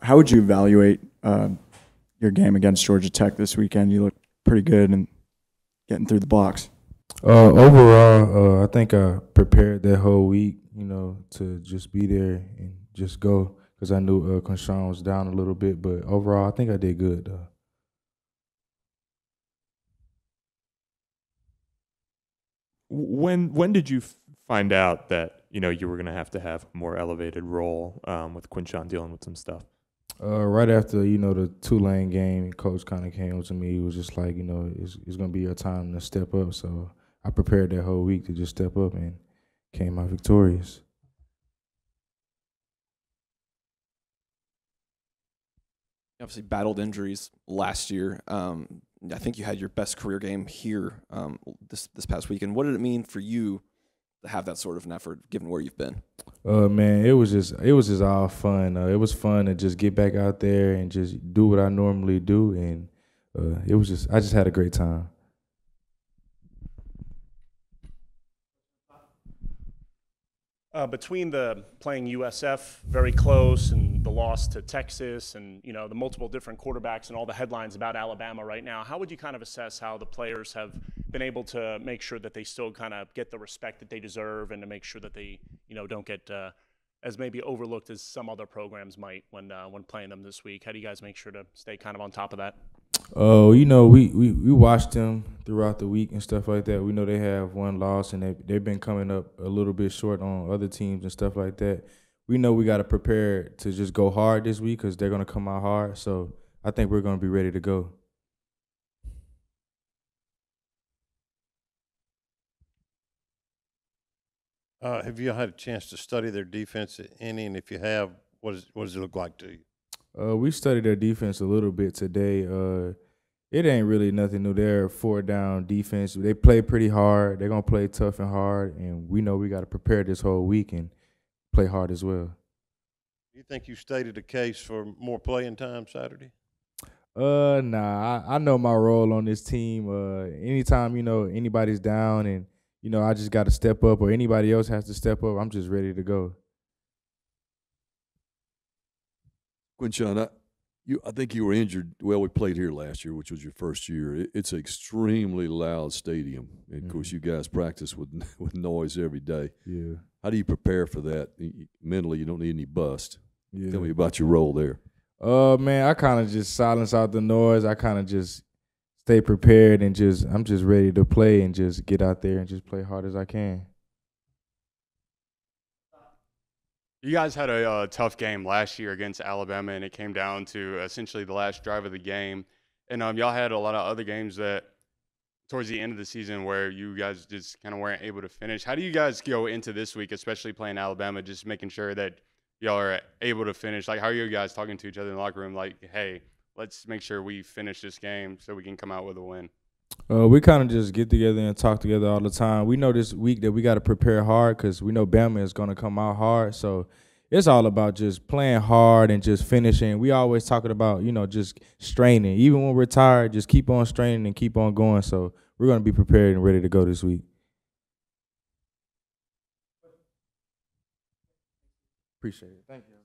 How would you evaluate your game against Georgia Tech this weekend? You look pretty good and getting through the blocks. Overall, I think I prepared that whole week, to just be there and just go because I knew Conshawn was down a little bit. But overall, I think I did good, though. When did you find out that you were going to have a more elevated role with Quinshon dealing with some stuff? Right after, the Tulane game, coach kind of came to me. He was just like, it's going to be your time to step up. So I prepared that whole week to just step up and came out victorious. Obviously battled injuries last year. I think you had your best career game here this past weekend. What did it mean for you to have that sort of an effort, given where you've been? Man, it was just all fun. It was fun to just get back out there and just do what I normally do, and I just had a great time. Between the playing USF very close and the loss to Texas and the multiple different quarterbacks and all the headlines about Alabama right now, how would you kind of assess how the players have been able to make sure that they still kind of get the respect that they deserve and to make sure that they don't get as maybe overlooked as some other programs might when playing them this week? How do you guys make sure to stay kind of on top of that? Oh, we watched them throughout the week and stuff like that. We know they have one loss and they've been coming up a little bit short on other teams and stuff like that. We know we got to prepare to just go hard this week because they're going to come out hard. So I think we're going to be ready to go. Have you had a chance to study their defense any? And if you have, what does it look like to you? We studied their defense a little bit today. It ain't really nothing new. They're a 4-down defense. They play pretty hard. They're going to play tough and hard, and we know we got to prepare this whole week and play hard as well. Do you think you stated a case for more playing time Saturday? Nah. I know my role on this team. Anytime, anybody's down and, I just got to step up or anybody else has to step up, I'm just ready to go. Quinshon, I think you were injured. Well, we played here last year, which was your first year. It's an extremely loud stadium. And, of course, you guys practice with noise every day. Yeah. How do you prepare for that? Mentally, you don't need any bust. Yeah. Tell me about your role there. Man, I kind of just silence out the noise. I kind of just stay prepared and I'm just ready to play and just get out there and just play hard as I can. You guys had a tough game last year against Alabama, and it came down to essentially the last drive of the game. And y'all had a lot of other games that towards the end of the season where you guys just kind of weren't able to finish. How do you guys go into this week, especially playing Alabama, just making sure that y'all are able to finish? Like, how are you guys talking to each other in the locker room? Like, hey, let's make sure we finish this game so we can come out with a win. We kind of just get together and talk together all the time. We know this week that we got to prepare hard because we know Bama is going to come out hard. So it's all about just playing hard and just finishing. We always talking about, just straining. Even when we're tired, just keep on straining and keep on going. So we're going to be prepared and ready to go this week. Appreciate it. Thank you.